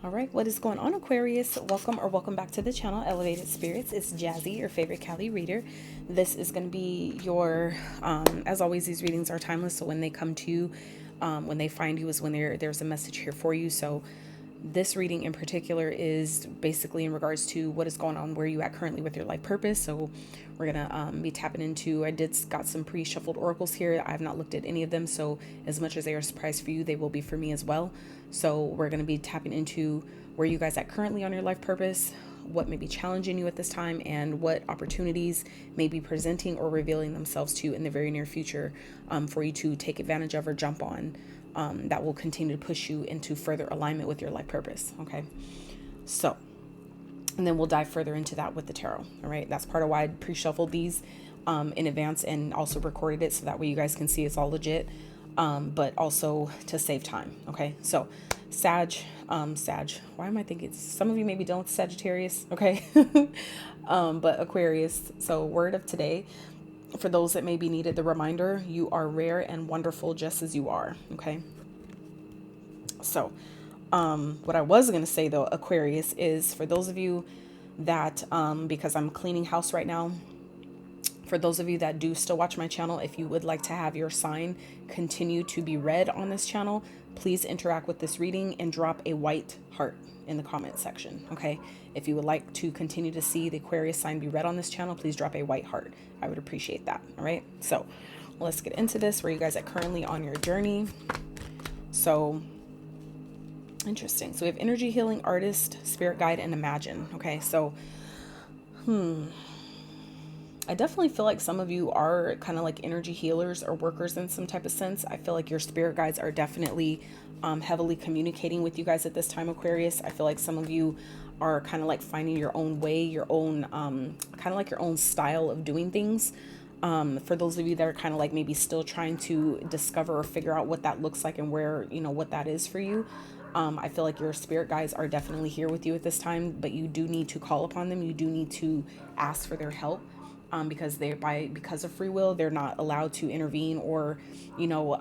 All right, what is going on, Aquarius? Welcome back to the channel, Elevated Spirits. It's Jazzy, your favorite Cali reader. This is going to be your, as always, these readings are timeless. So when they come to you, when they find you is when there's a message here for you. So this reading in particular is basically in regards to what is going on, where you at currently with your life purpose. So we're going to be tapping into, I got some pre-shuffled oracles here. I have not looked at any of them. So as much as they are a surprise for you, they will be for me as well. So we're going to be tapping into where you guys at currently on your life purpose, what may be challenging you at this time, and what opportunities may be presenting or revealing themselves to you in the very near future for you to take advantage of or jump on. That will continue to push you into further alignment with your life purpose. Okay. So, and then we'll dive further into that with the tarot. All right. That's part of why I pre-shuffled these in advance and also recorded it so that way you guys can see it's all legit. But also to save time. Okay. So Sag, why am I thinking some of you may be dealing with Sagittarius. Okay. But Aquarius. So word of today, for those that may be needed the reminder, you are rare and wonderful just as you are. Okay. So, what I was going to say though, Aquarius, is for those of you that, because I'm cleaning house right now, for those of you that do still watch my channel, if you would like to have your sign continue to be read on this channel, please interact with this reading and drop a white heart in the comment section. Okay. If you would like to continue to see the Aquarius sign be read on this channel, please drop a white heart. I would appreciate that. All right. So let's get into this, where you guys are currently on your journey. So interesting. So we have energy healing, artist, spirit guide, and imagine. Okay. So, I definitely feel like some of you are kind of like energy healers or workers in some type of sense. I feel like your spirit guides are definitely heavily communicating with you guys at this time, Aquarius. I feel like some of you are kind of like finding your own way, your own kind of like your own style of doing things. For those of you that are kind of like maybe still trying to discover or figure out what that looks like and where, you know, what that is for you. I feel like your spirit guides are definitely here with you at this time, but you do need to call upon them. You do need to ask for their help. Because because of free will, they're not allowed to intervene or, you know,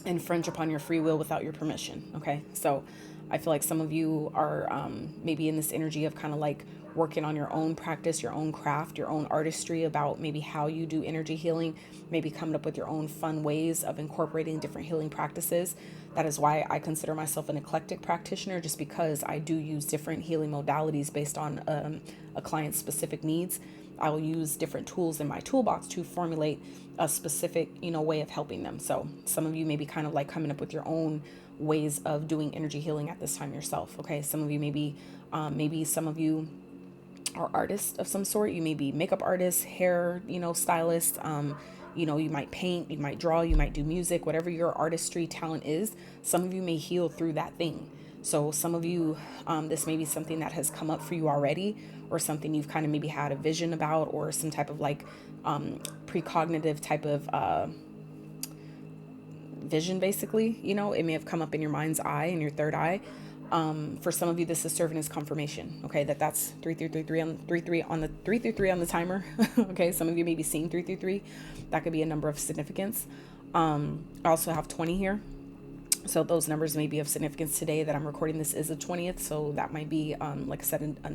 infringe upon your free will without your permission. Okay. So I feel like some of you are maybe in this energy of kind of like working on your own practice, your own craft, your own artistry about maybe how you do energy healing, maybe coming up with your own fun ways of incorporating different healing practices. That is why I consider myself an eclectic practitioner, just because I do use different healing modalities based on a client's specific needs. I will use different tools in my toolbox to formulate a specific, you know, way of helping them. So some of you may be kind of like coming up with your own ways of doing energy healing at this time yourself. Okay. Some of you maybe some of you are artists of some sort. You may be makeup artists, hair, you know, stylists. You know, you might paint, you might draw, you might do music, whatever your artistry talent is. Some of you may heal through that thing. So some of you, this may be something that has come up for you already, or something you've kind of maybe had a vision about, or some type of like precognitive type of vision, basically. You know, it may have come up in your mind's eye, in your third eye. For some of you, this is serving as confirmation. Okay, that's 333 on 333 on the timer. Okay, some of you may be seeing 333. That could be a number of significance. I also have 20 here. So those numbers may be of significance today that I'm recording. This is the 20th. So that might be, like I said, a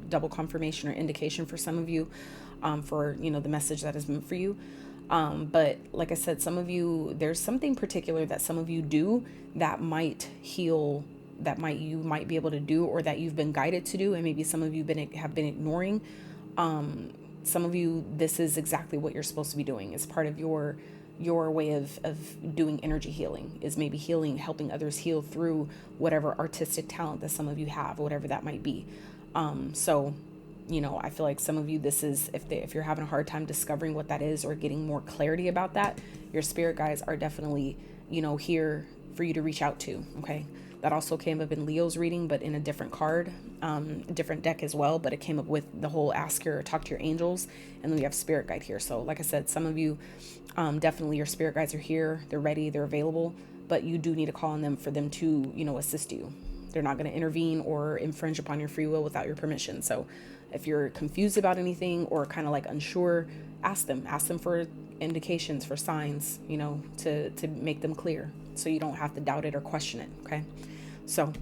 double confirmation or indication for some of you, for, you know, the message that is meant for you. But like I said, some of you, there's something particular that some of you do that might heal, you might be able to do, or that you've been guided to do. And maybe some of you have been ignoring. Some of you, this is exactly what you're supposed to be doing. It's part of your way of doing energy healing, is maybe helping others heal through whatever artistic talent that some of you have, whatever that might be. So, you know, I feel like some of you, this is, if you're having a hard time discovering what that is or getting more clarity about that, your spirit guides are definitely, you know, here for you to reach out to. Okay. That also came up in Leo's reading, but in a different card, a different deck as well. But it came up with the whole talk to your angels. And then we have spirit guide here. So like I said, some of you, definitely your spirit guides are here. They're ready. They're available. But you do need to call on them for them to, you know, assist you. They're not going to intervene or infringe upon your free will without your permission. So if you're confused about anything or kind of like unsure, ask them for indications, for signs, you know, to make them clear, so you don't have to doubt it or question it. Okay. So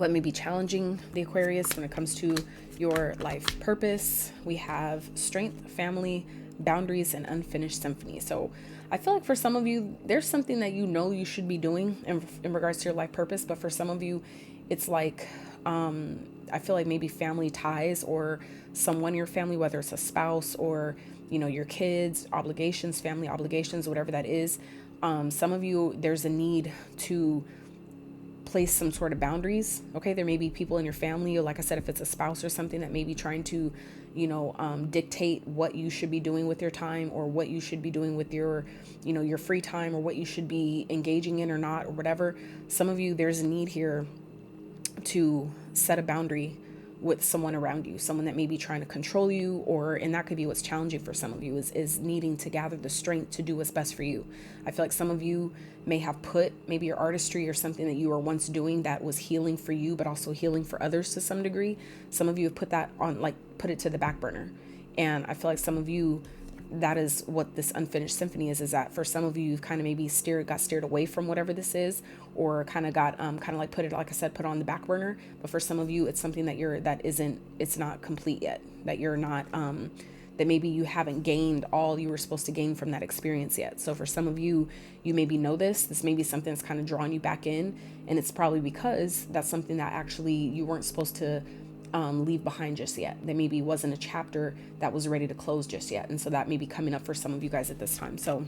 what may be challenging the Aquarius when it comes to your life purpose. We have strength, family, boundaries, and unfinished symphony. So I feel like for some of you, there's something that you know you should be doing in regards to your life purpose. But for some of you, it's like, I feel like maybe family ties or someone in your family, whether it's a spouse or, you know, your kids, obligations, family obligations, whatever that is. Some of you, there's a need to place some sort of boundaries. Okay. There may be people in your family, or like I said, if it's a spouse or something that may be trying to, you know, dictate what you should be doing with your time, or what you should be doing with your, you know, your free time, or what you should be engaging in or not, or whatever. Some of you, there's a need here to set a boundary with someone around you, someone that may be trying to control you, or, and that could be what's challenging for some of you, is needing to gather the strength to do what's best for you. I feel like some of you may have put maybe your artistry or something that you were once doing that was healing for you, but also healing for others to some degree. Some of you have put that on, like, put it to the back burner. And I feel like some of you, that is what this unfinished symphony is that for some of you, you've kind of maybe got steered away from whatever this is, or kind of got, kind of like put it, like I said, put on the back burner. But for some of you, it's something that it's not complete yet, that you're not, that maybe you haven't gained all you were supposed to gain from that experience yet. So for some of you, you maybe know this may be something that's kind of drawing you back in. And it's probably because that's something that actually you weren't supposed to leave behind just yet. There maybe wasn't a chapter that was ready to close just yet. And so that may be coming up for some of you guys at this time. So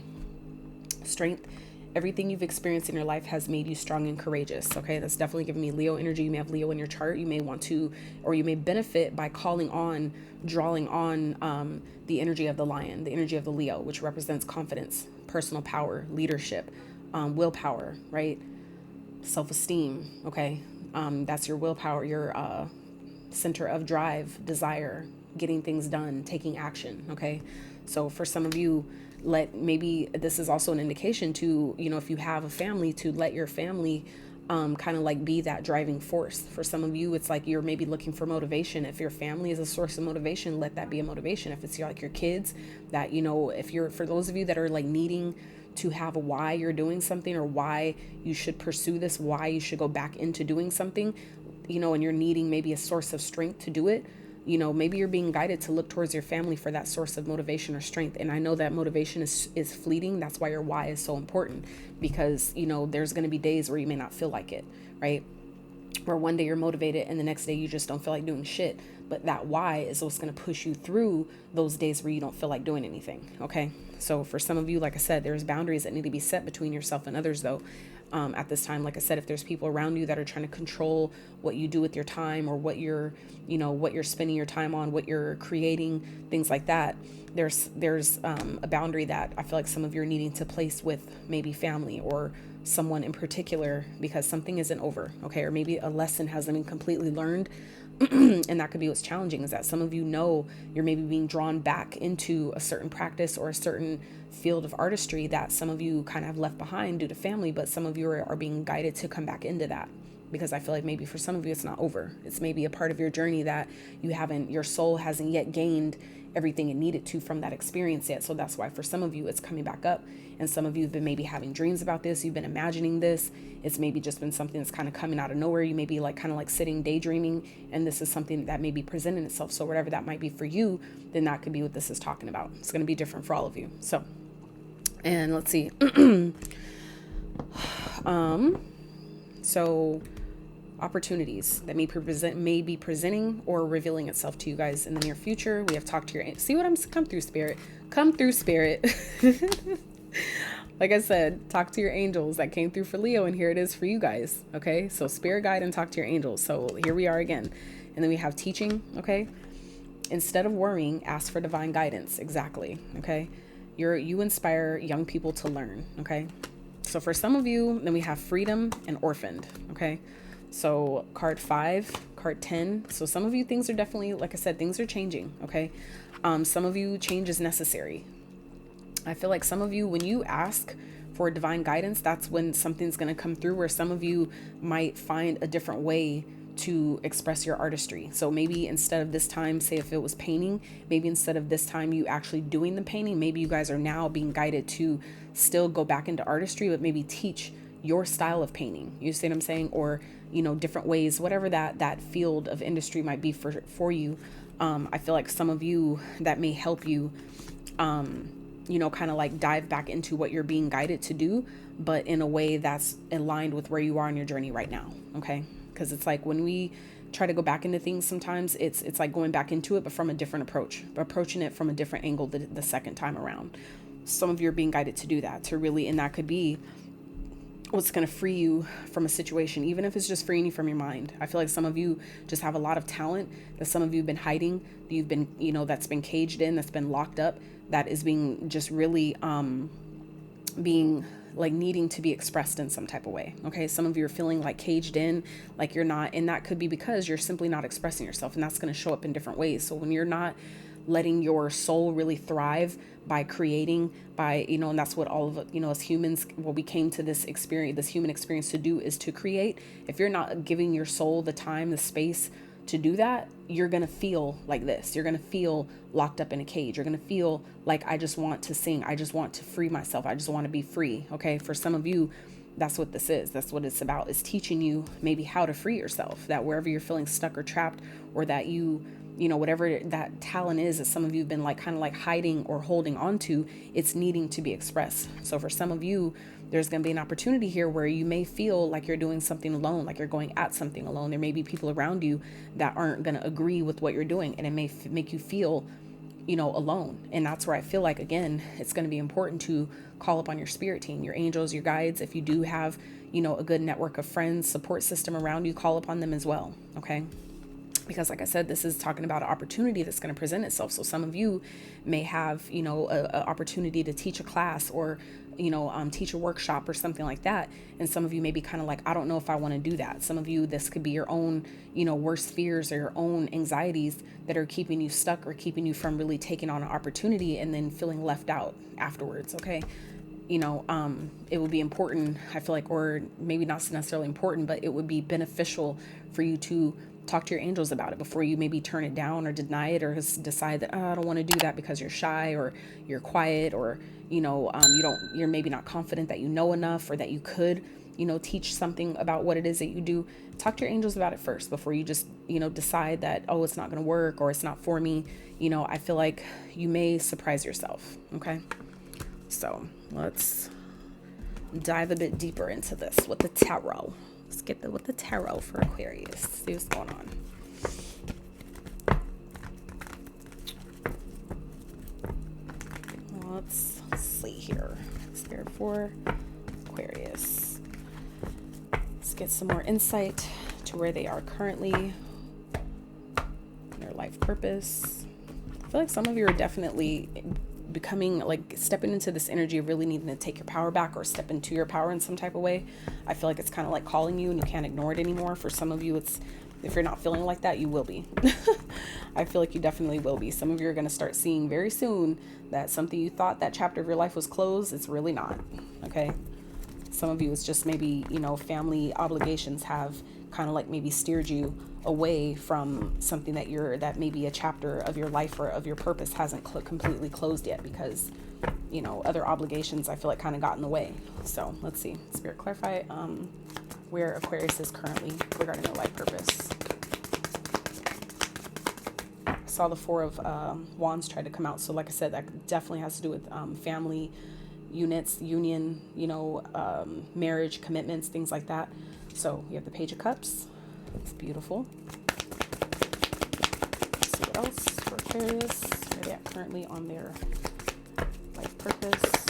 strength, everything you've experienced in your life has made you strong and courageous. Okay. That's definitely giving me Leo energy. You may have Leo in your chart. You may want to, or you may benefit by drawing on the energy of the lion, the energy of the Leo, which represents confidence, personal power, leadership, willpower, right? Self-esteem. Okay. That's your willpower, your, center of drive, desire, getting things done, taking action. Okay. So for some of you, maybe this is also an indication to, you know, if you have a family, to let your family kind of like be that driving force. For some of you, it's like you're maybe looking for motivation. If your family is a source of motivation, let that be a motivation. If it's like your kids, that, you know, for those of you that are like needing to have a why you're doing something, or why you should pursue this, why you should go back into doing something, you know, and you're needing maybe a source of strength to do it, you know, maybe you're being guided to look towards your family for that source of motivation or strength. And I know that motivation is fleeting. That's why your why is so important, because, you know, there's going to be days where you may not feel like it, right? Where one day you're motivated and the next day you just don't feel like doing shit. But that why is what's going to push you through those days where you don't feel like doing anything. Okay. So for some of you, like I said, there's boundaries that need to be set between yourself and others, though. At this time, like I said, if there's people around you that are trying to control what you do with your time, or what you're spending your time on, what you're creating, things like that, there's a boundary that I feel like some of you are needing to place with maybe family or someone in particular, because something isn't over. Okay. Or maybe a lesson hasn't been completely learned. And that could be what's challenging, is that some of you know you're maybe being drawn back into a certain practice or a certain field of artistry that some of you kind of have left behind due to family, but some of you are being guided to come back into that, because I feel like maybe for some of you it's not over. It's maybe a part of your journey that your soul hasn't yet gained everything it needed to from that experience yet. So that's why for some of you it's coming back up. And some of you have been maybe having dreams about this. You've been imagining this. It's maybe just been something that's kind of coming out of nowhere. You may be like kind of like sitting daydreaming, and this is something that may be presenting itself. So whatever that might be for you, then that could be what this is talking about. It's going to be different for all of you. So, and let's see. So opportunities that may be presenting or revealing itself to you guys in the near future. We have talked to your, see what I'm, come through spirit. Like I said, talk to your angels. That came through for Leo, and here it is for you guys. Okay. So spirit guide and talk to your angels. So here we are again. And then we have teaching. Okay. Instead of worrying, ask for divine guidance. Exactly. Okay. You inspire young people to learn. Okay. So for some of you, then we have freedom and orphaned. Okay. So card 5, card 10. So some of you, things are definitely, like I said, things are changing. Okay. Some of you, change is necessary. I feel like some of you, when you ask for divine guidance, that's when something's going to come through, where some of you might find a different way to express your artistry. So maybe instead of this time, say if it was painting, maybe instead of this time you actually doing the painting, maybe you guys are now being guided to still go back into artistry, but maybe teach your style of painting. You see what I'm saying? Or, different ways, whatever that field of industry might be for you. I feel like some of you, that may help you, kind of like dive back into what you're being guided to do, but in a way that's aligned with where you are on your journey right now. Okay. Because it's like when we try to go back into things, sometimes it's like going back into it, but from a different approaching it from a different angle the second time around. Some of you are being guided to do that, to really, and that could be what's going to free you from a situation, even if it's just freeing you from your mind. I feel like some of you just have a lot of talent that some of you have been hiding, that you've been, that's been caged in, that's been locked up, that is being just really, being like needing to be expressed in some type of way. Okay. Some of you are feeling like caged in, like you're not, and that could be because you're simply not expressing yourself, and that's going to show up in different ways. So when you're not letting your soul really thrive by creating, by, and that's what all of, as humans, what we came to this experience, this human experience to do, is to create. If you're not giving your soul the time, the space to do that, you're going to feel like this. You're going to feel locked up in a cage. You're going to feel like, I just want to sing. I just want to free myself. I just want to be free. Okay. For some of you, that's what this is. That's what it's about, is teaching you maybe how to free yourself, that wherever you're feeling stuck or trapped, or that whatever that talent is that some of you have been like kind of like hiding or holding on to, it's needing to be expressed. So for some of you, there's going to be an opportunity here where you may feel like you're doing something alone, like you're going at something alone. There may be people around you that aren't going to agree with what you're doing, and it may make you feel, alone. And that's where I feel like, again, it's going to be important to call upon your spirit team, your angels, your guides. If you do have, a good network of friends, support system around you, call upon them as well. Okay. Because like I said, this is talking about an opportunity that's going to present itself. So some of you may have, a opportunity to teach a class, or, teach a workshop or something like that. And some of you may be kind of like, I don't know if I want to do that. Some of you, this could be your own, worst fears or your own anxieties that are keeping you stuck, or keeping you from really taking on an opportunity and then feeling left out afterwards. Okay. It would be important, I feel like, or maybe not necessarily important, but it would be beneficial for you to talk to your angels about it before you maybe turn it down or deny it, or just decide that, I don't want to do that because you're shy, or you're quiet, or, you're maybe not confident that you know enough, or that you could, teach something about what it is that you do. Talk to your angels about it first before you just, decide that, oh, it's not going to work, or it's not for me. I feel like you may surprise yourself. Okay. So let's dive a bit deeper into this with the tarot. Let's get with the tarot for Aquarius. See what's going on. Let's see here. Spirit for Aquarius. Let's get some more insight to where they are currently, their life purpose. I feel like some of you are definitely becoming, like, stepping into this energy of really needing to take your power back, or step into your power in some type of way. I feel like it's kind of like calling you, and you can't ignore it anymore. For some of you, it's, if you're not feeling like that, you will be. I feel like you definitely will be. Some of you are going to start seeing very soon that something you thought that chapter of your life was closed, it's really not. Okay. Some of you, it's just maybe, family obligations have kind of like maybe steered you away from something that maybe a chapter of your life or of your purpose hasn't completely closed yet, because, other obligations, I feel like, kind of got in the way. So let's see. Spirit, clarify where Aquarius is currently regarding their life purpose. I saw the Four of Wands try to come out. So like I said, that definitely has to do with family units, union, marriage, commitments, things like that. So we have the Page of Cups. It's beautiful. Let's see what else for Aquarius. Where they at currently on their life purpose.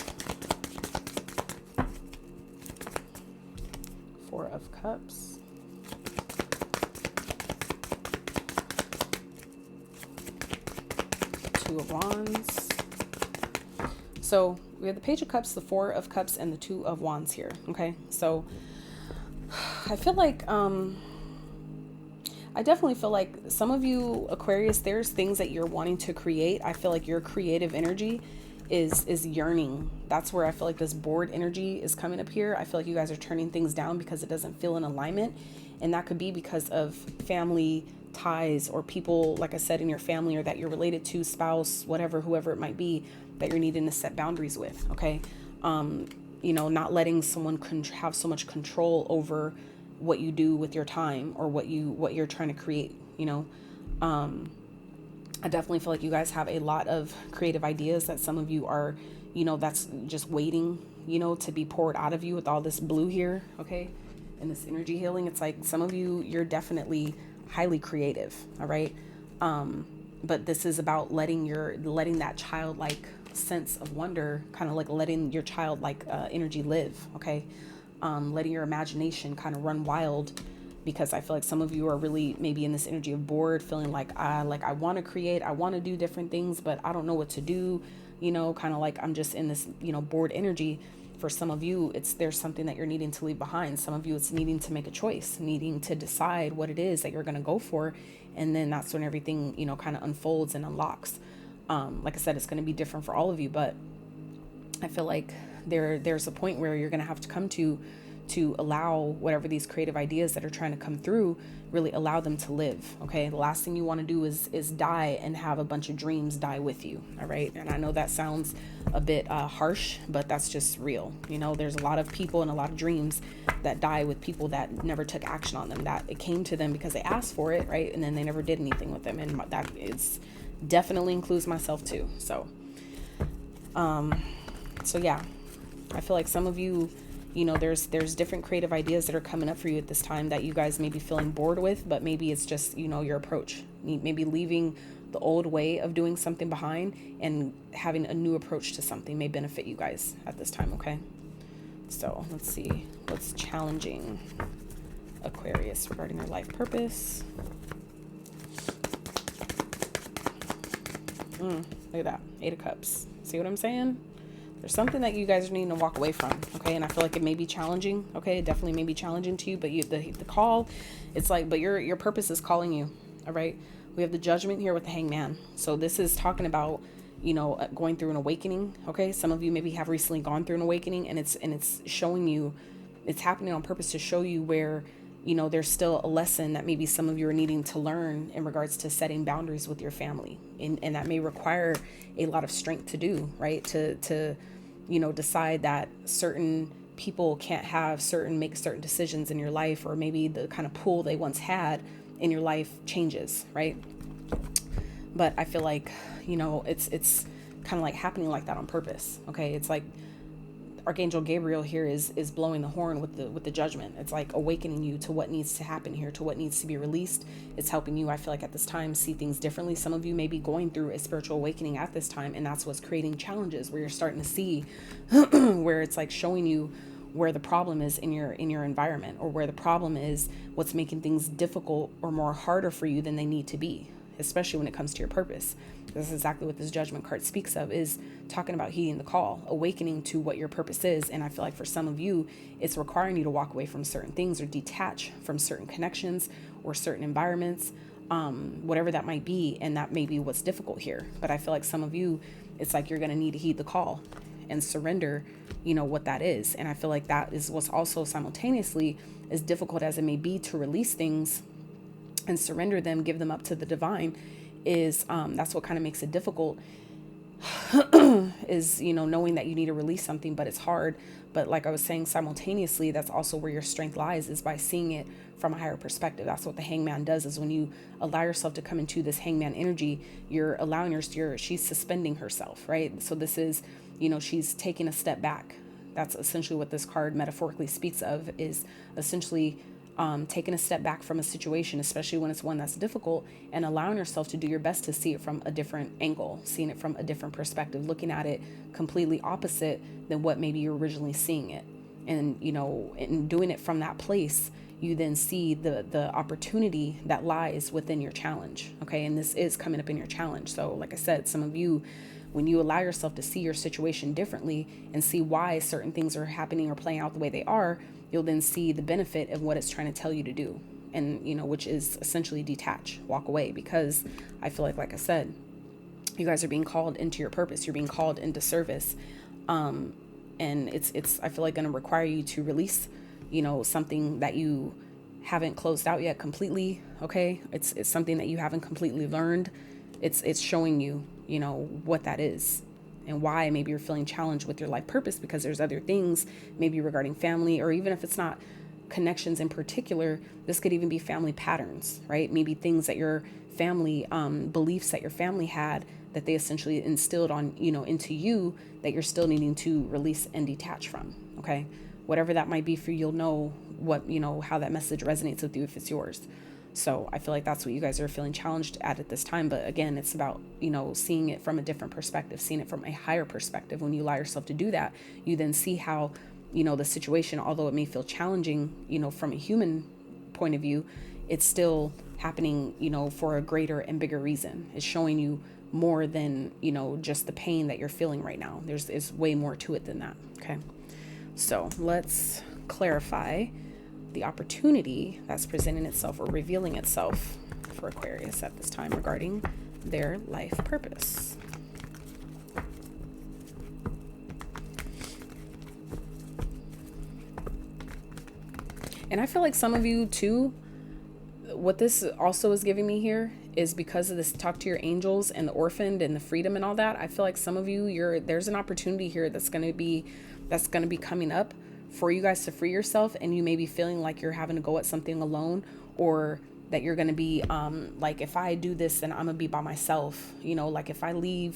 Four of Cups. Two of Wands. So we have the Page of Cups, the Four of Cups, and the Two of Wands here. Okay, so I feel like I definitely feel like some of you Aquarius, there's things that you're wanting to create. I feel like your creative energy is yearning. That's where I feel like this bored energy is coming up here. I feel like you guys are turning things down because it doesn't feel in alignment, and that could be because of family ties, or people, like I said, in your family, or that you're related to, spouse, whatever, whoever it might be, that you're needing to set boundaries with. Okay. Not letting someone have so much control over what you do with your time, or what you're trying to create, you know. I definitely feel like you guys have a lot of creative ideas that some of you are, you know, that's just waiting, you know, to be poured out of you with all this blue here, okay? And this energy healing. It's like some of you, you're definitely highly creative, all right? But this is about letting that childlike sense of wonder, kind of like letting your childlike energy live, okay? Letting your imagination kind of run wild, because I feel like some of you are really maybe in this energy of bored, feeling like I want to create, I want to do different things, but I don't know what to do, you know, kind of like I'm just in this, you know, bored energy. For some of you, there's something that you're needing to leave behind. Some of you, it's needing to make a choice, needing to decide what it is that you're going to go for. And then that's when everything, you know, kind of unfolds and unlocks. Like I said, it's going to be different for all of you, but I feel like there's a point where you're going to have to come to allow whatever these creative ideas that are trying to come through, really allow them to live. Okay. The last thing you want to do is die and have a bunch of dreams die with you. All right. And I know that sounds a bit harsh, but that's just real. You know, there's a lot of people and a lot of dreams that die with people that never took action on them, that it came to them because they asked for it. Right. And then they never did anything with them. And that is definitely includes myself too. So yeah, I feel like some of you, you know, there's different creative ideas that are coming up for you at this time that you guys may be feeling bored with, but maybe it's just, you know, your approach, maybe leaving the old way of doing something behind and having a new approach to something may benefit you guys at this time. Okay. So let's see what's challenging Aquarius regarding their life purpose. Look at that. 8 of Cups. See what I'm saying? There's something that you guys are needing to walk away from, okay? And I feel like it may be challenging, okay? It definitely may be challenging to you, but the call, it's like, but your purpose is calling you, all right? We have the Judgment here with the Hangman. So this is talking about, you know, going through an awakening, okay? Some of you maybe have recently gone through an awakening, and it's showing you, it's happening on purpose to show you where, you know, there's still a lesson that maybe some of you are needing to learn in regards to setting boundaries with your family. And that may require a lot of strength to do, right? To you know, decide that certain people can't make certain decisions in your life, or maybe the kind of pull they once had in your life changes, right? But I feel like, you know, it's kind of like happening like that on purpose. Okay. It's like Archangel Gabriel here is blowing the horn with the Judgment. It's like awakening you to what needs to happen here, to what needs to be released. It's helping you, I feel like, at this time, see things differently. Some of you may be going through a spiritual awakening at this time, and that's what's creating challenges, where you're starting to see where it's like showing you where the problem is in your environment, or where the problem is what's making things difficult or more harder for you than they need to be, especially when it comes to your purpose. This is exactly what this Judgment card speaks of, is talking about heeding the call, awakening to what your purpose is. And I feel like for some of you, it's requiring you to walk away from certain things, or detach from certain connections or certain environments, whatever that might be. And that may be what's difficult here. But I feel like some of you, it's like you're going to need to heed the call and surrender, you know, what that is. And I feel like that is what's also simultaneously, as difficult as it may be to release things and surrender them, give them up to the divine, is that's what kind of makes it difficult, is, you know, knowing that you need to release something, but it's hard. But like I was saying, simultaneously, that's also where your strength lies, is by seeing it from a higher perspective. That's what the Hangman does, is when you allow yourself to come into this Hangman energy, you're allowing she's suspending herself, right? So this is, you know, she's taking a step back. That's essentially what this card metaphorically speaks of, is essentially taking a step back from a situation, especially when it's one that's difficult, and allowing yourself to do your best to see it from a different angle, seeing it from a different perspective, looking at it completely opposite than what maybe you're originally seeing it. And, you know, in doing it from that place, you then see the opportunity that lies within your challenge. Okay. And this is coming up in your challenge. So like I said, some of you, when you allow yourself to see your situation differently and see why certain things are happening or playing out the way they are, you'll then see the benefit of what it's trying to tell you to do. And, you know, which is essentially detach, walk away, because I feel like I said, you guys are being called into your purpose. You're being called into service. And it's, I feel like, going to require you to release, you know, something that you haven't closed out yet completely. Okay. It's something that you haven't completely learned. It's showing you, you know, what that is and why maybe you're feeling challenged with your life purpose, because there's other things maybe regarding family, or even if it's not connections in particular, this could even be family patterns, right? Maybe things that your family, beliefs that your family had that they essentially instilled on, into you, that you're still needing to release and detach from. Okay. Whatever that might be for you, you'll know what, how that message resonates with you if it's yours. So I feel like that's what you guys are feeling challenged at this time. But again, it's about, seeing it from a different perspective, seeing it from a higher perspective. When you allow yourself to do that, you then see how, the situation, although it may feel challenging, from a human point of view, it's still happening, for a greater and bigger reason. It's showing you more than, just the pain that you're feeling right now. There's way more to it than that. Okay. So let's clarify the opportunity that's presenting itself or revealing itself for Aquarius at this time regarding their life purpose. And I feel like some of you too, what this also is giving me here is because of this talk to your angels and the orphaned and the freedom and all that. I feel like some of you, there's an opportunity here that's going to be coming up for you guys to free yourself. And you may be feeling like you're having to go at something alone, or that you're going to be, like, if I do this, then I'm gonna be by myself, like if I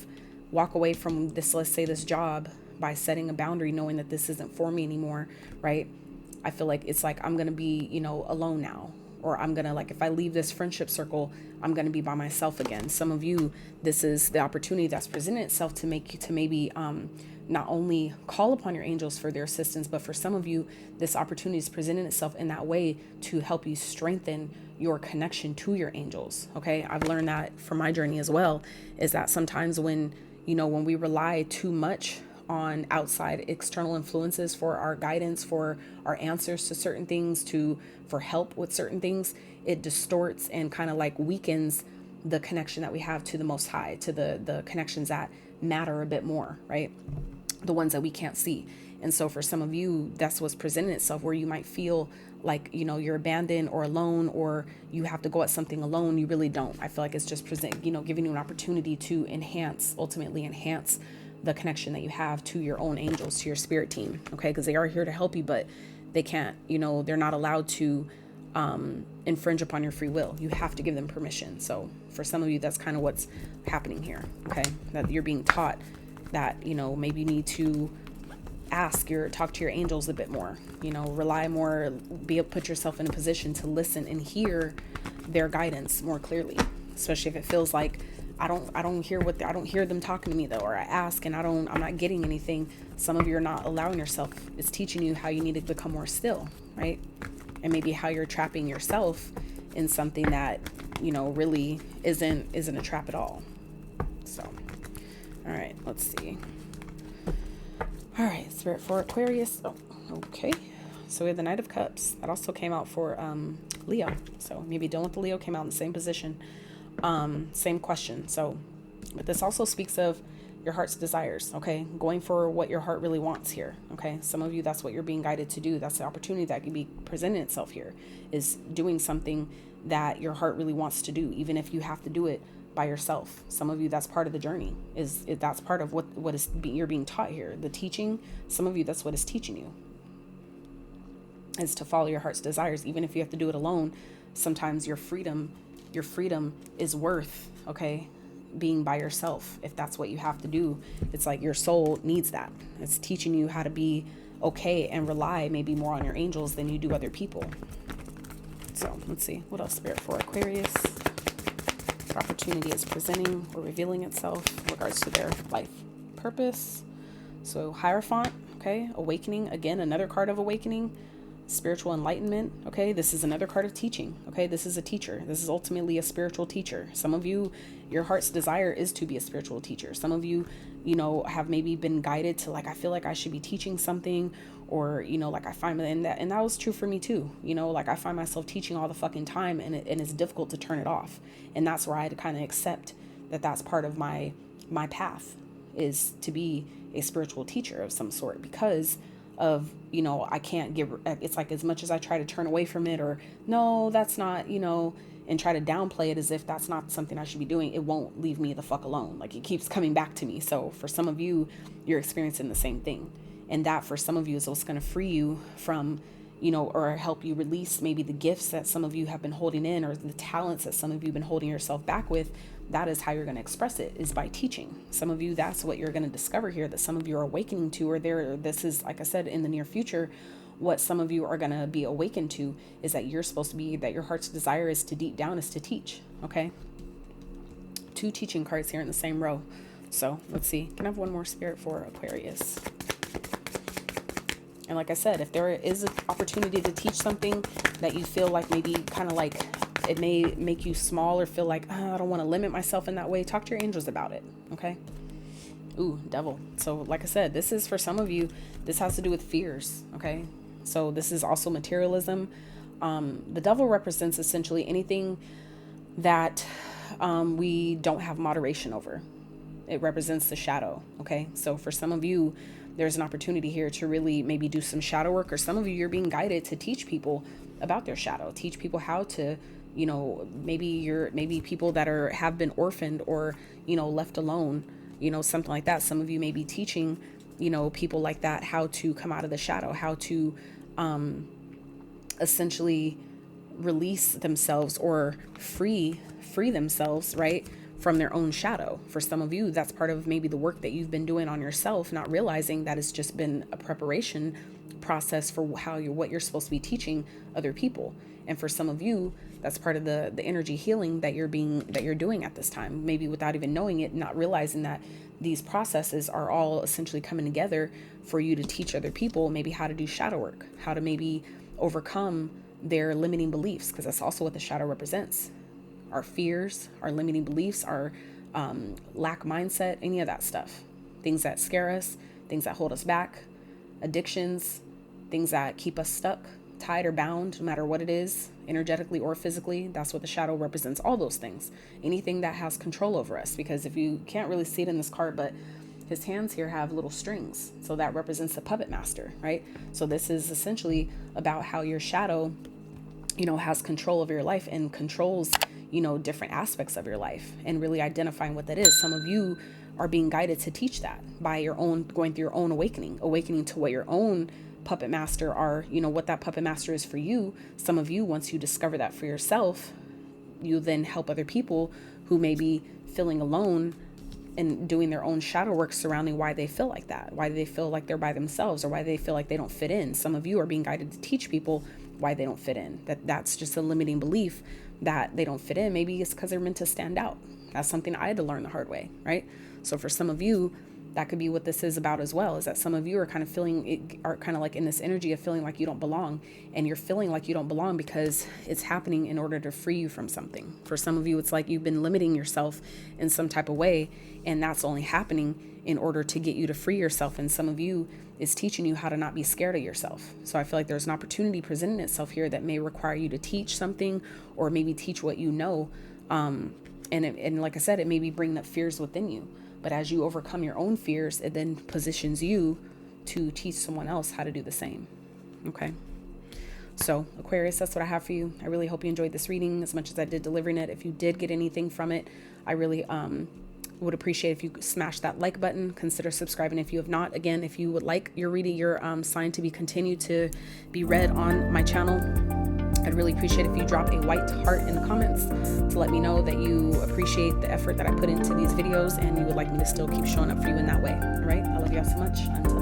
walk away from this, let's say this job, by setting a boundary, knowing that this isn't for me anymore. Right. I feel like it's like, I'm going to be, alone now, or I'm going to, like, if I leave this friendship circle, I'm going to be by myself again. Some of you, this is the opportunity that's presented itself to make you to maybe, not only call upon your angels for their assistance, but for some of you, this opportunity is presenting itself in that way to help you strengthen your connection to your angels. Okay. I've learned that from my journey as well, is that sometimes when we rely too much on outside external influences for our guidance, for our answers to certain things, for help with certain things, it distorts and kind of like weakens the connection that we have to the Most High, to the connections that matter a bit more, right? The ones that we can't see. And so for some of you, that's what's presenting itself, where you might feel like, you're abandoned or alone, or you have to go at something alone. You really don't. I feel like it's just giving you an opportunity to ultimately enhance the connection that you have to your own angels, to your spirit team. Okay. Because they are here to help you, but they can't, they're not allowed to infringe upon your free will. You have to give them permission. So for some of you, that's kind of what's happening here. Okay. That you're being taught that, maybe you need to talk to your angels a bit more, rely more, put yourself in a position to listen and hear their guidance more clearly, especially if it feels like I don't hear them talking to me though, or I ask and I'm not getting anything. Some of you are not allowing yourself. It's teaching you how you need to become more still, right? And maybe how you're trapping yourself in something that, really isn't a trap at all. So, all right, let's see. All right, Spirit for Aquarius. Oh, okay. So we have the Knight of Cups. That also came out for Leo. So maybe dealing with the Leo came out in the same position. Same question. So, but this also speaks of your heart's desires. Okay. Going for what your heart really wants here. Okay. Some of you, that's what you're being guided to do. That's the opportunity that can be presenting itself here, is doing something that your heart really wants to do, even if you have to do it by yourself. Some of you, that's part of the journey, that's part of what is you're being taught here. The teaching, some of you, that's what is teaching you, is to follow your heart's desires. Even if you have to do it alone, sometimes your freedom is worth, okay, being by yourself. If that's what you have to do, it's like your soul needs that. It's teaching you how to be okay and rely maybe more on your angels than you do other people. So let's see what else, Spirit for Aquarius. The opportunity is presenting or revealing itself in regards to their life purpose. So Hierophant, okay, awakening, again, another card of awakening. Spiritual enlightenment. Okay. This is another card of teaching. Okay. This is a teacher. This is ultimately a spiritual teacher. Some of you, your heart's desire is to be a spiritual teacher. Some of you, have maybe been guided to, like, I feel like I should be teaching something, or, like I find that was true for me too. Like I find myself teaching all the fucking time, and it's difficult to turn it off. And that's where I had to kind of accept that that's part of my path, is to be a spiritual teacher of some sort, because of, I can't it's like, as much as I try to turn away from it, or no, that's not, and try to downplay it as if that's not something I should be doing, it won't leave me the fuck alone. Like, it keeps coming back to me. So for some of you, you're experiencing the same thing. And that for some of you is what's going to free you from, or help you release maybe the gifts that some of you have been holding in, or the talents that some of you have been holding yourself back with. That is how you're going to express it, is by teaching. Some of you, that's what you're going to discover here, that some of you are awakening to, or this is, like I said, in the near future, what some of you are going to be awakened to is that you're supposed to be, that your heart's desire is to, deep down, is to teach. Okay. 2 teaching cards here in the same row. So let's see. Can I have one more spirit for Aquarius? And like I said, if there is an opportunity to teach something that you feel like maybe kind of like it may make you small, or feel like, oh, I don't want to limit myself in that way, talk to your angels about it. Okay. Ooh, devil. So like I said, this is for some of you, this has to do with fears. Okay. So this is also materialism. The devil represents essentially anything that we don't have moderation over. It represents the shadow. Okay. So for some of you, there's an opportunity here to really maybe do some shadow work, or some of you, you're being guided to teach people about their shadow, teach people how to, maybe people that have been orphaned, or, left alone, something like that. Some of you may be teaching, people like that, how to come out of the shadow, how to, essentially release themselves, or free themselves, right, from their own shadow. For some of you, that's part of maybe the work that you've been doing on yourself, not realizing that it's just been a preparation process for what you're supposed to be teaching other people. And for some of you, that's part of the energy healing that you're doing at this time, maybe without even knowing it, not realizing that these processes are all essentially coming together for you to teach other people maybe how to do shadow work, how to maybe overcome their limiting beliefs, because that's also what the shadow represents. Our fears, our limiting beliefs, our lack mindset, any of that stuff. Things that scare us, things that hold us back, addictions, things that keep us stuck, tied or bound, no matter what it is, energetically or physically. That's what the shadow represents, all those things. Anything that has control over us. Because if you can't really see it in this card, but his hands here have little strings. So that represents the puppet master, right? So this is essentially about how your shadow, has control of your life and controls, different aspects of your life, and really identifying what that is. Some of you are being guided to teach that by going through your own awakening to what your own puppet master are, what that puppet master is for you. Some of you, once you discover that for yourself, you then help other people who may be feeling alone and doing their own shadow work surrounding why they feel like that, why they feel like they're by themselves, or why they feel like they don't fit in. Some of you are being guided to teach people why they don't fit in, that's just a limiting belief that they don't fit in. Maybe it's because they're meant to stand out. That's something I had to learn the hard way, right? So for some of you, that could be what this is about as well, is that some of you are kind of like in this energy of feeling like you don't belong, and you're feeling like you don't belong because it's happening in order to free you from something. For some of you, it's like you've been limiting yourself in some type of way, and that's only happening in order to get you to free yourself. And some of you is teaching you how to not be scared of yourself. So I feel like there's an opportunity presenting itself here that may require you to teach something, or maybe teach what you know. And like I said, it may be bringing up fears within you. But as you overcome your own fears, it then positions you to teach someone else how to do the same. Okay. So Aquarius, that's what I have for you. I really hope you enjoyed this reading as much as I did delivering it. If you did get anything from it, I really would appreciate if you smash that like button. Consider subscribing if you have not. Again, if you would like your reading, your sign to be continued to be read on my channel, I'd really appreciate if you drop a white heart in the comments to let me know that you appreciate the effort that I put into these videos and you would like me to still keep showing up for you in that way. All right. I love y'all so much. Until